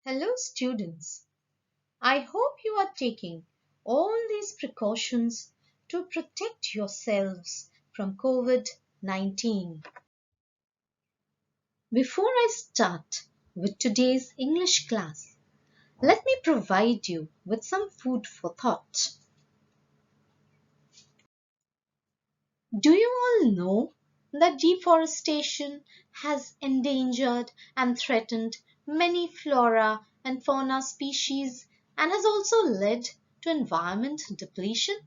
Hello, students. I hope you are taking all these precautions to protect yourselves from COVID-19. Before I start with today's English class, let me provide you with some food for thought. Do you all know that deforestation has endangered and threatened many flora and fauna species and has also led to environment depletion?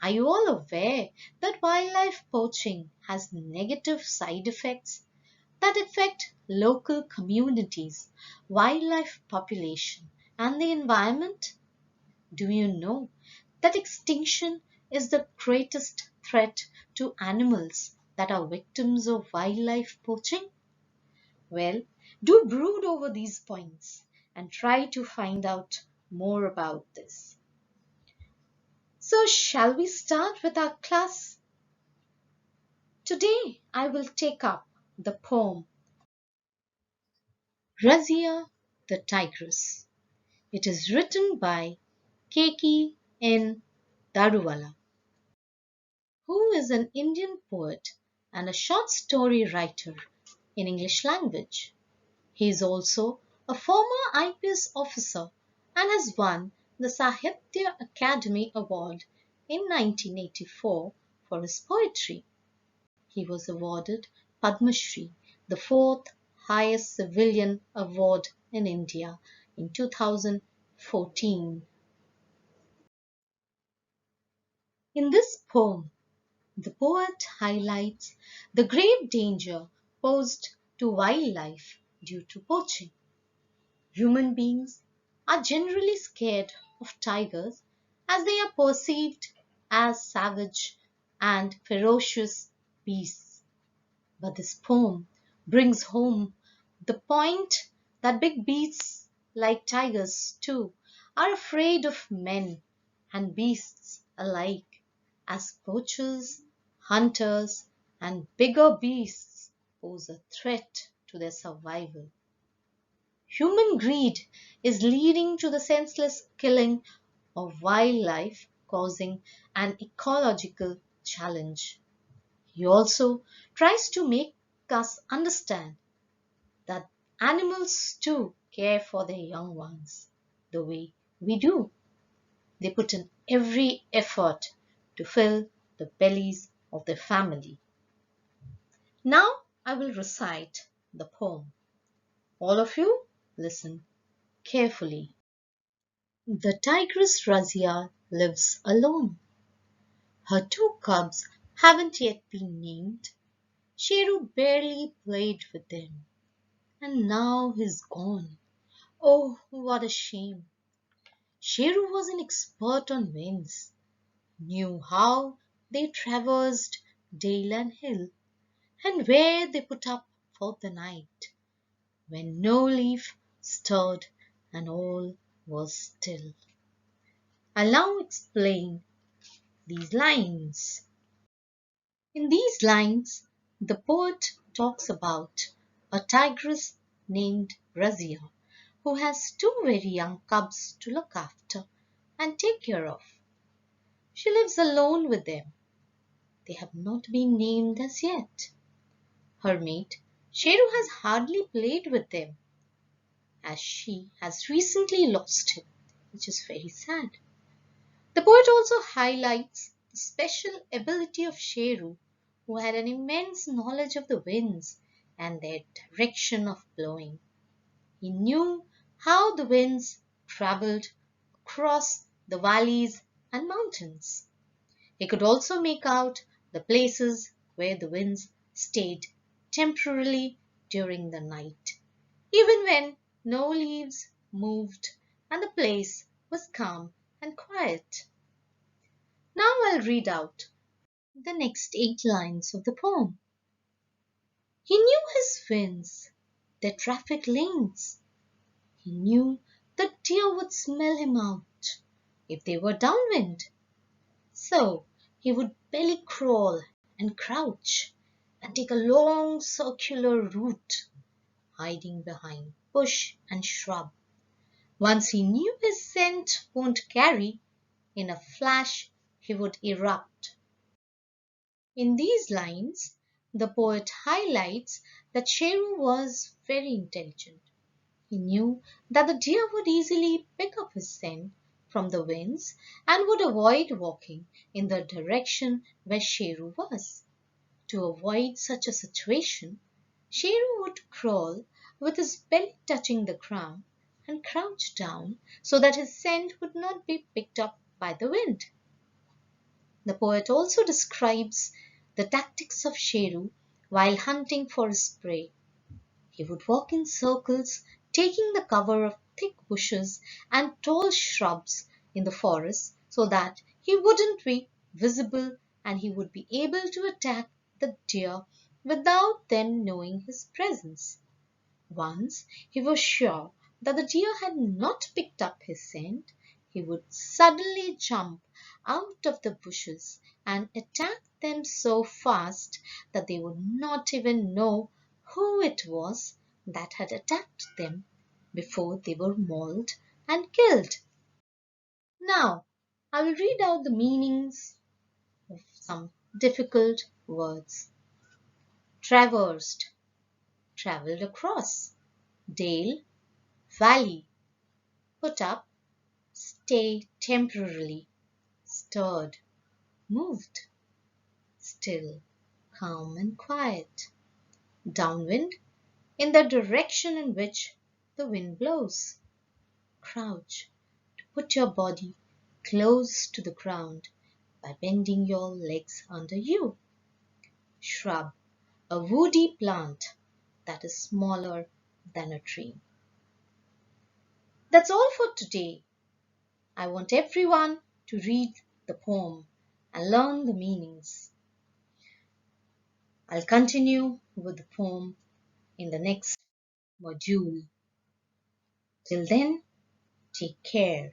Are you all aware that wildlife poaching has negative side effects that affect local communities, wildlife population, and the environment? Do you know that extinction is the greatest threat to animals that are victims of wildlife poaching? Well, do brood over these points and try to find out more about this. So, shall we start with our class? Today, I will take up the poem Razia the Tigress. It is written by KPS Daruwala, who is an Indian poet and a short story writer in English language. He is also a former IPS officer and has won the Sahitya Akademi Award in 1984 for his poetry. He was awarded Padma Shri, the fourth highest civilian award in India, in 2014. In this poem, the poet highlights the grave danger posed to wildlife due to poaching. Human beings are generally scared of tigers as they are perceived as savage and ferocious beasts. But this poem brings home the point that big beasts like tigers too are afraid of men and beasts alike, as poachers, hunters, and bigger beasts pose a threat to their survival. Human greed is leading to the senseless killing of wildlife, causing an ecological challenge. He also tries to make us understand that animals too care for their young ones the way we do. They put in every effort to fill the bellies of their family. Now I will recite the poem. All of you listen carefully. The tigress Razia lives alone. Her two cubs haven't yet been named. Sheru barely played with them, and now he's gone. Oh, what a shame! Sheru was an expert on winds, knew how they traversed dale and hill, and where they put up for the night, when no leaf stirred and all was still. I'll now explain these lines. In these lines, the poet talks about a tigress named Razia who has two very young cubs to look after and take care of. She lives alone with them. They have not been named as yet. Her mate, Sheru, has hardly played with them, as she has recently lost him, which is very sad. The poet also highlights the special ability of Sheru, who had an immense knowledge of the winds and their direction of blowing. He knew how the winds travelled across the valleys and mountains. He could also make out the places where the winds stayed temporarily during the night, even when no leaves moved and the place was calm and quiet. Now I'll read out the next 8 lines of the poem. He knew his winds, their traffic lanes. He knew that deer would smell him out if they were downwind. So he would belly crawl and crouch and take a long circular route, hiding behind bush and shrub Once he knew his scent won't carry, in a flash he would erupt. In these lines, the poet highlights that Sheru was very intelligent. He knew that the deer would easily pick up his scent from the winds and would avoid walking in the direction where Sheru was. To avoid such a situation, Sheru would crawl with his belly touching the ground and crouch down so that his scent would not be picked up by the wind. The poet also describes the tactics of Sheru while hunting for his prey. He would walk in circles, taking the cover of thick bushes and tall shrubs in the forest so that he wouldn't be visible and he would be able to attack the deer without them knowing his presence. Once he was sure that the deer had not picked up his scent, he would suddenly jump out of the bushes and attack them so fast that they would not even know who it was that had attacked them before they were mauled and killed. Now, I will read out the meanings of some difficult words. Traversed, traveled across. Dale, valley. Put up, stay temporarily. Stirred, moved. Still, calm and quiet. Downwind, in the direction in which the wind blows. Crouch, to put your body close to the ground by bending your legs under you. Shrub, a woody plant that is smaller than a tree. That's all for today. I want everyone to read the poem and learn the meanings. I'll continue with the poem in the next module. Till then, take care.